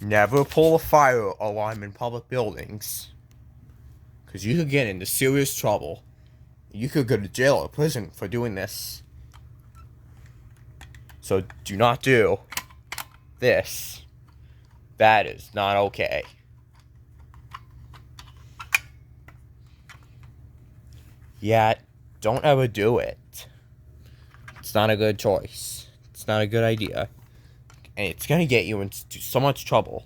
Never pull a fire alarm in public buildings. Because you could get into serious trouble. You could go to jail or prison for doing this. So do not do this. That is not okay. Yeah, don't ever do it. It's not a good choice. It's not a good idea. And it's gonna get you into so much trouble.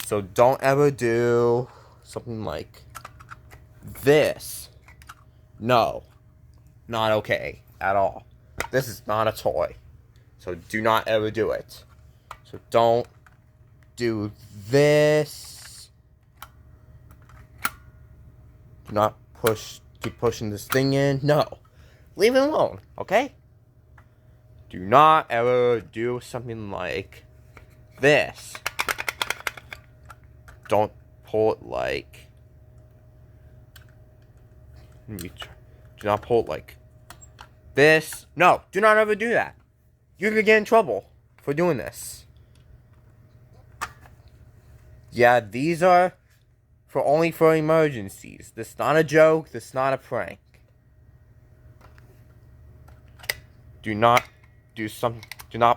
So don't ever do something like this. No. Not okay at all. This is not a toy. So do not ever do it. So don't do this. Do not keep pushing this thing in. No. Leave it alone, okay? Do not ever do something like this. Don't pull it like... Do not pull it like this. No, do not ever do that. You could get in trouble for doing this. Yeah, these are only for emergencies. This is not a joke. This is not a prank. Do not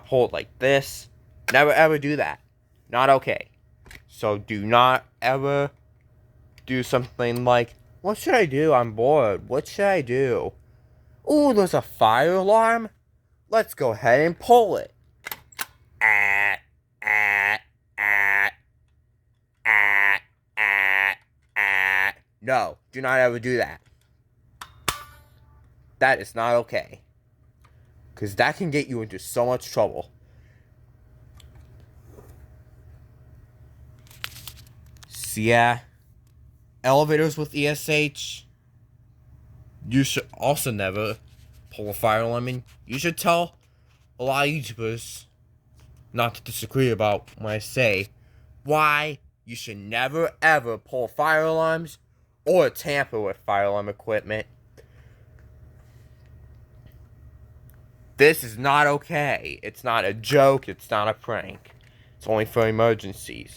pull it like this. Never ever do that. Not okay. So do not ever do something like, what should I do? I'm bored. What should I do? Ooh, there's a fire alarm. Let's go ahead and pull it. No, do not ever do that. That is not okay. Because that can get you into so much trouble. So yeah, elevators with ESH, you should also never pull a fire alarm in. You should tell a lot of YouTubers not to disagree about when I say why you should never ever pull fire alarms or tamper with fire alarm equipment. This is not okay. It's not a joke. It's not a prank. It's only for emergencies.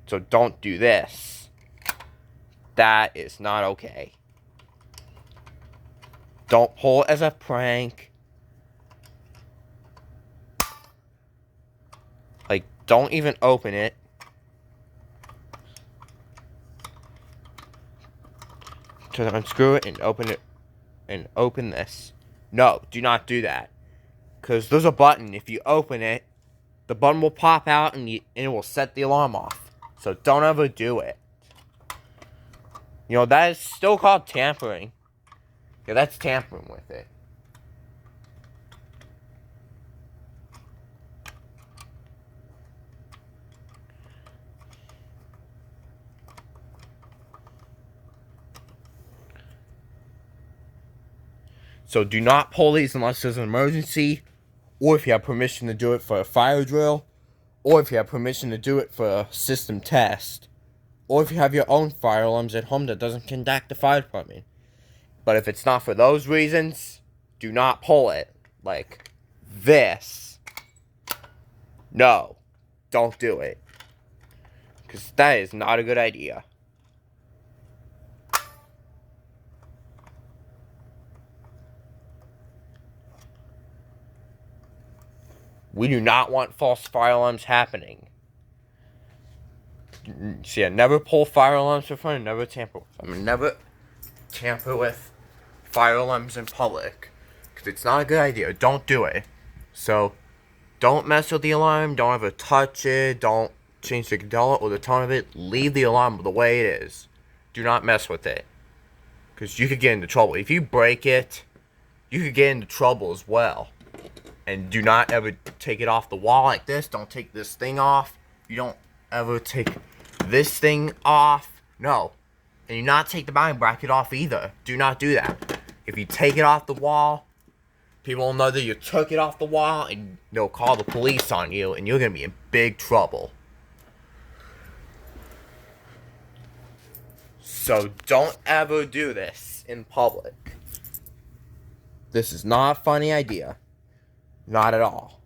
So don't do this. That is not okay. Don't pull it as a prank. Like, don't even open it. To unscrew it and open it. And open this. No, do not do that. Because there's a button. If you open it, the button will pop out and it will set the alarm off. So don't ever do it. You know, that is still called tampering. Yeah, that's tampering with it. So do not pull these unless there's an emergency, or if you have permission to do it for a fire drill, or if you have permission to do it for a system test, or if you have your own fire alarms at home that doesn't contact the fire department. But if it's not for those reasons, do not pull it like this. No, don't do it. Because that is not a good idea. We do not want false fire alarms happening. So yeah, never pull fire alarms for fun, never tamper with them. Never tamper with fire alarms in public. Because it's not a good idea. Don't do it. So, don't mess with the alarm. Don't ever touch it. Don't change the controller or the tone of it. Leave the alarm the way it is. Do not mess with it. Because you could get into trouble. If you break it, you could get into trouble as well. And do not ever take it off the wall like this. Don't take this thing off. You don't ever take this thing off. No. And you not take the mounting bracket off either. Do not do that. If you take it off the wall, people will know that you took it off the wall and they'll call the police on you and you're going to be in big trouble. So don't ever do this in public. This is not a funny idea. Not at all.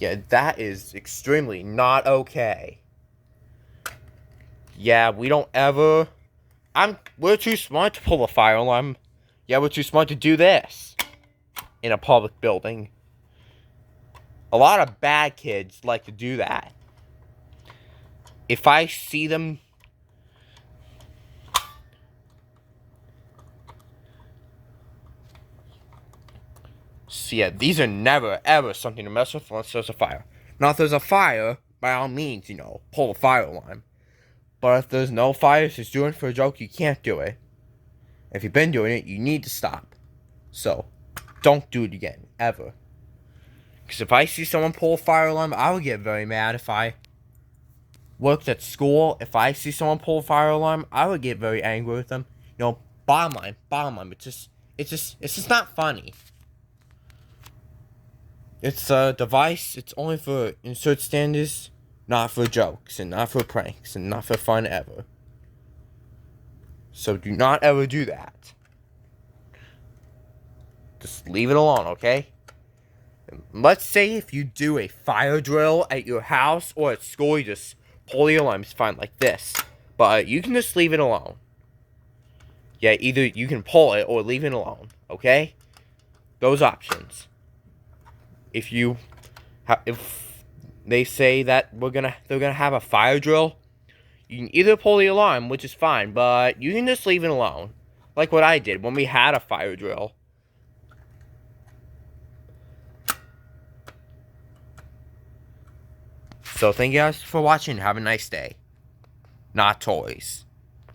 Yeah, that is extremely not okay. Yeah, we don't ever... We're too smart to pull a fire alarm. Yeah, we're too smart to do this in a public building. A lot of bad kids like to do that. If I see them... So yeah, these are never, ever something to mess with unless there's a fire. Now, if there's a fire, by all means, pull the fire alarm. But if there's no fire, if it's doing it for a joke, you can't do it. If you've been doing it, you need to stop. So, don't do it again, ever. Because if I see someone pull a fire alarm, I would get very mad. If I worked at school, if I see someone pull a fire alarm, I would get very angry with them. Bottom line, it's just not funny. It's a device, it's only for insert standards, not for jokes, and not for pranks, and not for fun ever. So do not ever do that. Just leave it alone, okay? Let's say if you do a fire drill at your house or at school, you just pull the alarm, it's fine, like this. But you can just leave it alone. Yeah, either you can pull it or leave it alone, okay? Those options. If they say that they're gonna have a fire drill, you can either pull the alarm, which is fine, but you can just leave it alone. Like what I did when we had a fire drill. So thank you guys for watching. Have a nice day. Not toys.